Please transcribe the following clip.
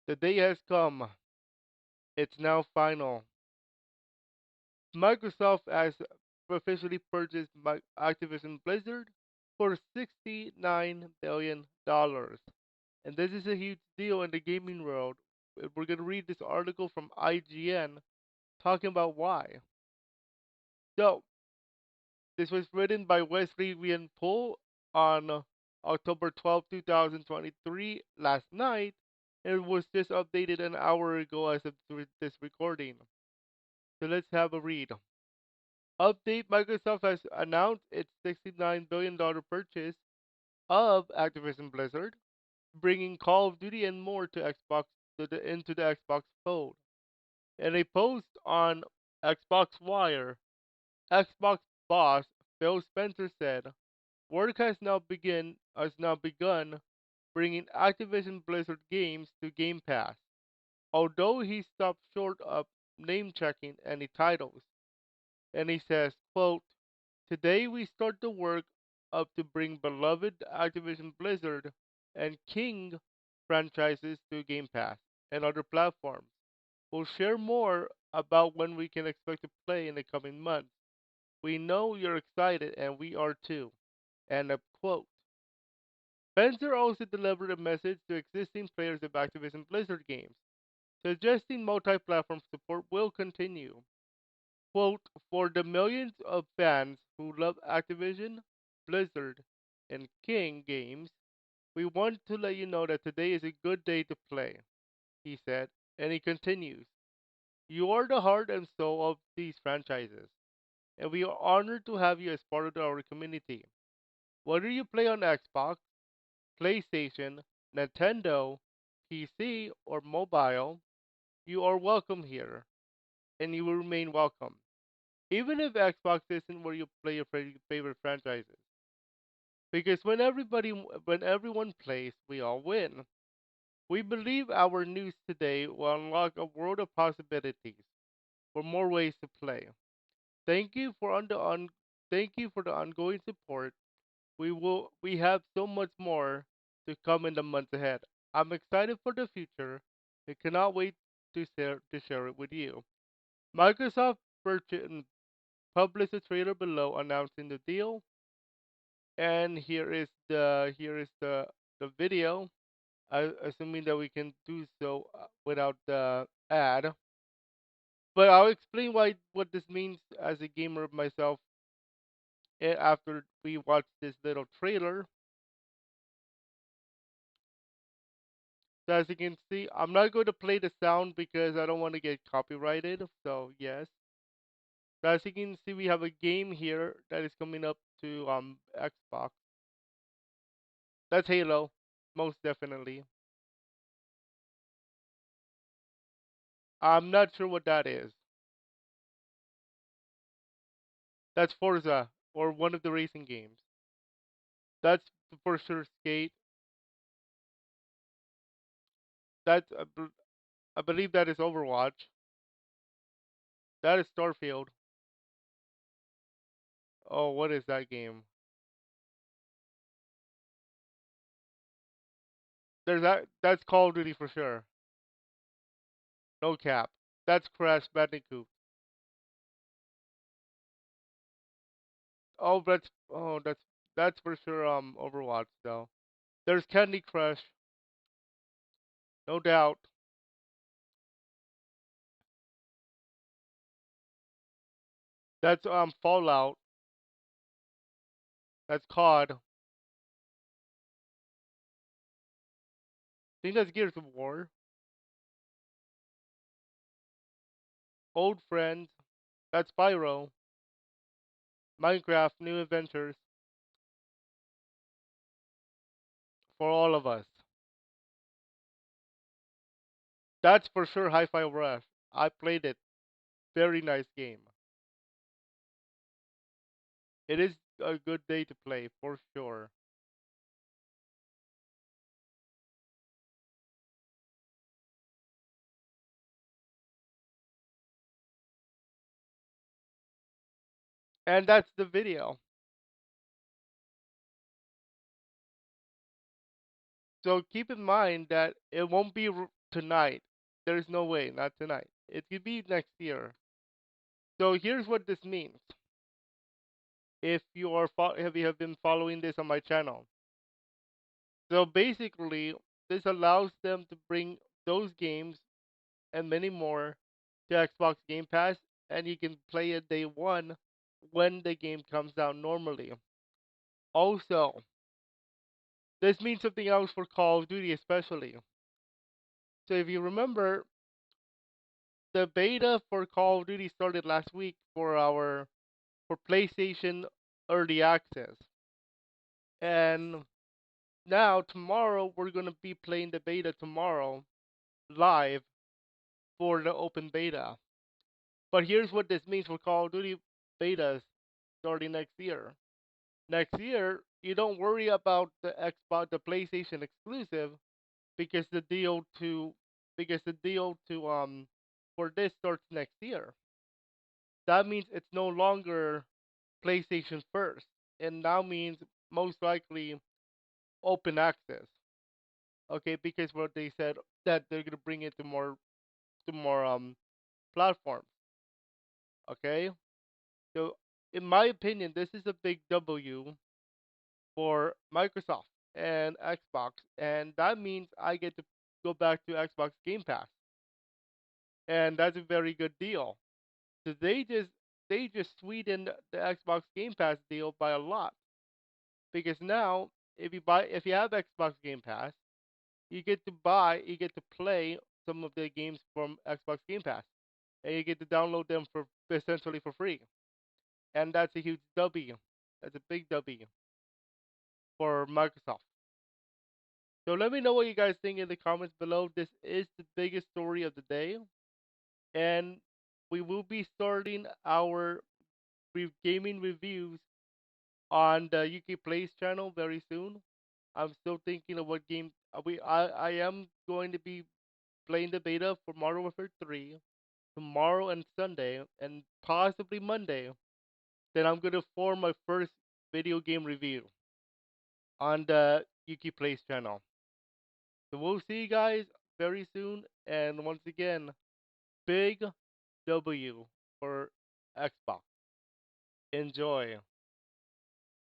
The day has come. It's now final. Microsoft has officially purchased Activision Blizzard for $69 billion. And this is a huge deal in the gaming world. We're going to read this article from IGN talking about why. So, this was written by Wesley Rian Poole on October 12, 2023, last night, and it was just updated an hour ago as of this recording. So let's have a read. Update: Microsoft has announced its $69 billion purchase of Activision Blizzard, bringing Call of Duty and more to into the Xbox fold. In a post on Xbox Wire, Xbox boss Phil Spencer said, "Work has now begun bringing Activision Blizzard games to Game Pass." Although he stopped short of name checking any titles, and he says, quote, "Today we start the work up to bring beloved Activision Blizzard and King franchises to Game Pass and other platforms. We'll share more about when we can expect to play in the coming months. We know you're excited and we are too." End of quote. Spencer also delivered a message to existing players of Activision Blizzard games, suggesting multi-platform support will continue. Quote, "For the millions of fans who love Activision, Blizzard, and King games, we want to let you know that today is a good day to play," he said, and he continues, "You are the heart and soul of these franchises, and we are honored to have you as part of our community. Whether you play on Xbox, PlayStation, Nintendo, PC, or mobile, you are welcome here, and you will remain welcome, even if Xbox isn't where you play your favorite franchises. Because when everyone plays, we all win. We believe our news today will unlock a world of possibilities for more ways to play. Thank you for thank you for the ongoing support. We have so much more to come in the months ahead. I'm excited for the future and cannot wait to share it with you." Microsoft purchased published a trailer below announcing the deal, and here is the video. Assuming that we can do so without the ad, but I'll explain why what this means as a gamer myself after we watch this little trailer. So as you can see, I'm not going to play the sound because I don't want to get copyrighted. So yes. So as you can see, we have a game here that is coming up to Xbox. That's Halo, most definitely. I'm not sure what that is. That's Forza or one of the racing games. That's for sure Skate. I believe that is Overwatch. That is Starfield. Oh, what is that game? That's Call of Duty for sure. No cap. That's Crash Bandicoot. That's for sure Overwatch though. There's Candy Crush, no doubt. That's Fallout. That's COD. I think that's Gears of War. Old Friends. That's Spyro. Minecraft New Adventures for all of us. That's for sure Hi-Fi Rush. I played it. Very nice game. It is a good day to play for sure. And that's the video. So keep in mind that it won't be tonight. There's no way, not tonight. It could be next year. So here's what this means. If you are if you have been following this on my channel, so basically this allows them to bring those games and many more to Xbox Game Pass, and you can play it day one when the game comes out normally. Also, this means something else for Call of Duty, especially. So if you remember, the beta for Call of Duty started last week for PlayStation Early Access, and now tomorrow we're gonna be playing the beta tomorrow live for the open beta. But here's what this means for Call of Duty betas starting next year. Next year, you don't worry about the PlayStation exclusive because the deal to for this starts next year. That means it's no longer PlayStation first, and now means most likely open access. Okay, because what they said that they're gonna bring it to more platforms. Okay, so in my opinion, this is a big W for Microsoft and Xbox, and that means I get to go back to Xbox Game Pass, and that's a very good deal. So they just sweetened the Xbox Game Pass deal by a lot because now if you have Xbox Game Pass, you get to play some of the games from Xbox Game Pass, and you get to download them for essentially for free, and that's a huge W. That's a big W for Microsoft. So let me know what you guys think in the comments below. This is the biggest story of the day, and we will be starting our gaming reviews on the UK Plays channel very soon. I'm still thinking of what game I am going to be playing the beta for Modern Warfare 3 tomorrow and Sunday, and possibly Monday. Then I'm gonna form my first video game review on the UK Plays channel. So we'll see you guys very soon. And once again, big W for Xbox. Enjoy.